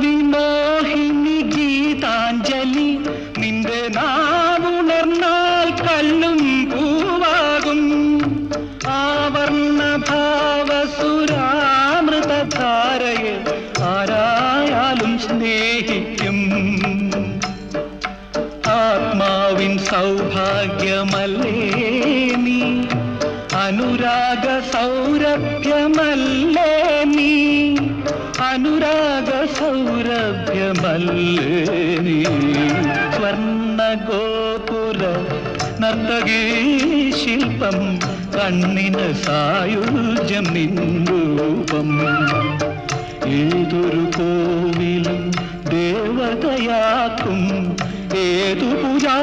രാഗവിമോഹിനി ഗീതാഞ്ജലി നിന്റെ നാവുണർന്നാൽ കല്ലും പൂവാകും ആവർണ ഭാവസുരാമൃതധാരയെ ആരായാലും സ്നേഹിക്കും ആത്മാവിൻ സൗഭാഗ്യമല്ലേ നീ അനുരാഗ സൗരഭ്യമല്ലേ നീ അനുരാഗ സൗരഭ്യമല്ലേ നീ സ്വർണ്ണഗോപുര നർത്തകീ ശില്പം കണ്ണിന് സായുജ്യം നിൻരൂപം ഏതൊരു കോവിലും ദേവതയാക്കും ഏതു പൂജാ